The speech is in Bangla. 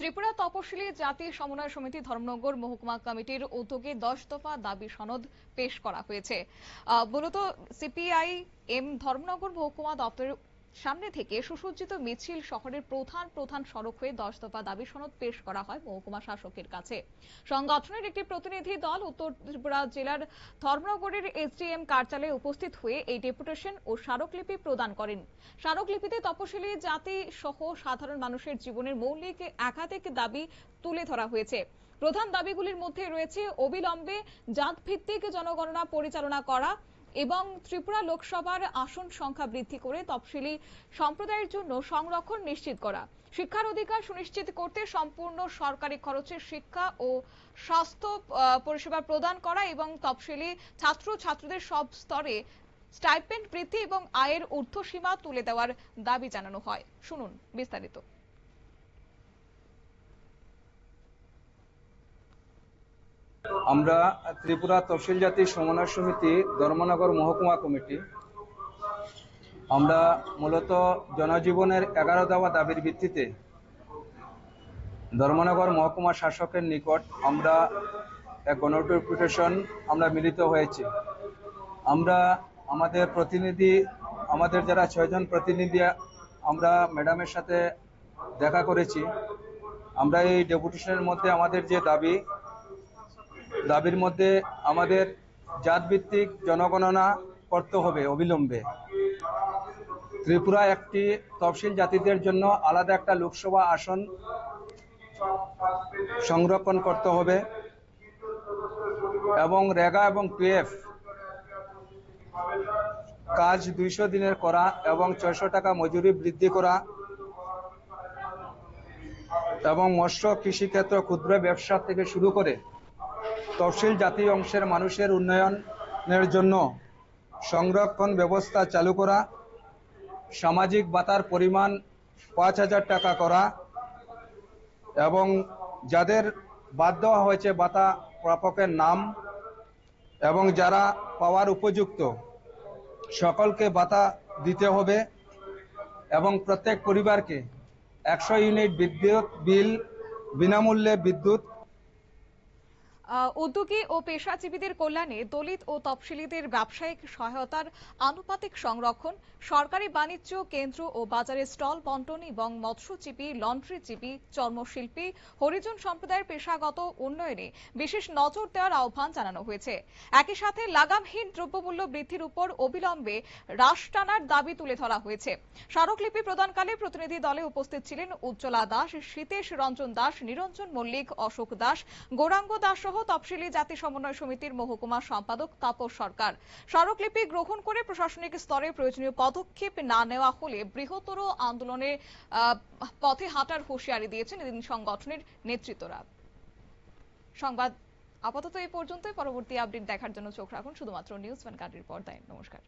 ত্রিপুরা তপশিলি জাতি সমন্বয় সমিতি ধর্মনগর মহকুমা কমিটির উদ্যোগে 10 দফা দাবি সনদ পেশ করা হয়েছে। মূলত সিপিআই এম ধর্মনগর মহকুমা দপ্তরের সামনে থেকে সুসজ্জিত মিছিল শহরের প্রধান প্রধান সড়ক হয়ে 10 দফা দাবি সনদ পেশ করা হয় মহকুমা শাসকের কাছে। সংগঠনের একটি প্রতিনিধি দল উত্তর ত্রিপুরা জেলার ধর্মনগরের এসডিএম কার্যালয়ে উপস্থিত হয়ে এই ডেপুটেশন ও স্মারকলিপি প্রদান করেন। স্মারকলিপিতে তপশিলি জাতি সহ সাধারণ মানুষের জীবনের মৌলিক একাধিক দাবি তুলে ধরা হয়েছে। প্রধান দাবিগুলির মধ্যে রয়েছে অবিলম্বে জাতভিত্তিক জনগণনা পরিচালনা করা এবং ত্রিপুরা লোকসভার আসন সংখ্যা বৃদ্ধি করে তফসিলি সম্প্রদায়ের জন্য সংরক্ষণ নিশ্চিত করা, শিক্ষার অধিকার সুনিশ্চিত করতে সম্পূর্ণ সরকারি খরচে শিক্ষা ও স্বাস্থ্য পরিষেবা প্রদান করা এবং তফসিলি ছাত্র ছাত্রীদের সব স্তরে স্টাইপেন্ড বৃদ্ধি এবং আয়ের ঊর্ধ্বসীমা তুলে দেওয়ার দাবি জানানো হয়। শুনুন বিস্তারিত। আমরা ত্রিপুরা তফসিল জাতি সমন্বয় সমিতি ধর্মনগর মহকুমা কমিটি আমরা মূলত জনজীবনের 11 দফা দাবির ভিত্তিতে ধর্মনগর মহকুমা শাসকের নিকট আমরা এক গণডেপুটেশন আমরা মিলিত হয়েছি। আমরা আমাদের যারা 6 জন প্রতিনিধি আমরা ম্যাডামের সাথে দেখা করেছি। আমরা এই ডেপুটেশনের মধ্যে আমাদের যে দাবির মধ্যে আমাদের জাতভিত্তিক জনগণনা করতে হবে অবিলম্বে। ত্রিপুরা একটি তফসিল জাতিদের জন্য আলাদা একটা লোকসভা আসন সংরক্ষণ করতে হবে এবং রেগা এবং পিএফ কাজ 200 দিনের করা এবং 600 টাকা মজুরি বৃদ্ধি করা এবং মৎস্য কৃষিক্ষেত্র ক্ষুদ্র ব্যবসা থেকে শুরু করে তফসিল জাতি অংশের মানুষের উন্নয়নের জন্য সংরক্ষণ ব্যবস্থা চালু করা, সামাজিক ভাতার পরিমাণ 5000 টাকা করা এবং যাদের বাদ দেওয়া হয়েছে ভাতা প্রাপকের নাম এবং যারা পাওয়ার উপযুক্ত সকলকে ভাতা দিতে হবে এবং প্রত্যেক পরিবারকে 100 ইউনিট বিদ্যুৎ বিল বিনামূল্যে বিদ্যুৎ। উদ্যোগী ও পেশাজীবীদের কল্যাণে দলিত ও তফসিলিদের ব্যবসায়িক সহায়তার আনুপাতিক সংরক্ষণ, সরকারি বাণিজ্য কেন্দ্র ও বাজারে স্টল বন্টন এবং মৎস্যজীবী, লন্ড্রিজীবী, চর্মশিল্পী, হরিজন সম্প্রদায়ের পেশাগত উন্নয়নে বিশেষ নজর দেওয়ার আহ্বান জানানো হয়েছে। একই সাথে লাগামহীন দ্রব্যমূল্য বৃদ্ধির উপর অবিলম্বে হ্রাস টানার দাবি তুলে ধরা হয়েছে। স্মারকলিপি প্রদানকালে প্রতিনিধি দলে উপস্থিত ছিলেন উজ্জ্বলা দাস, শীতেশ রঞ্জন দাস, নিরঞ্জন মল্লিক, অশোক দাস, গৌরাঙ্গ দাস সহ তফসিলি জাতি সমন্বয় সমিতির মহকুমা সম্পাদক তাপস সরকার। স্মারকলিপি গ্রহণ করে প্রশাসনিক স্তরে প্রয়োজনীয় পদক্ষেপ না নেওয়া হলে বৃহত্তর আন্দোলনের পথে হাঁটার হুঁশিয়ারি দিয়েছেন এদিন সংগঠনের নেতৃত্বরা। সংবাদ আপাতত এই পর্যন্ত। পরবর্তী আপডেট দেখার জন্য চোখ রাখুন শুধুমাত্র নিউজ ভ্যানগার্ডের পর্দায়। নমস্কার।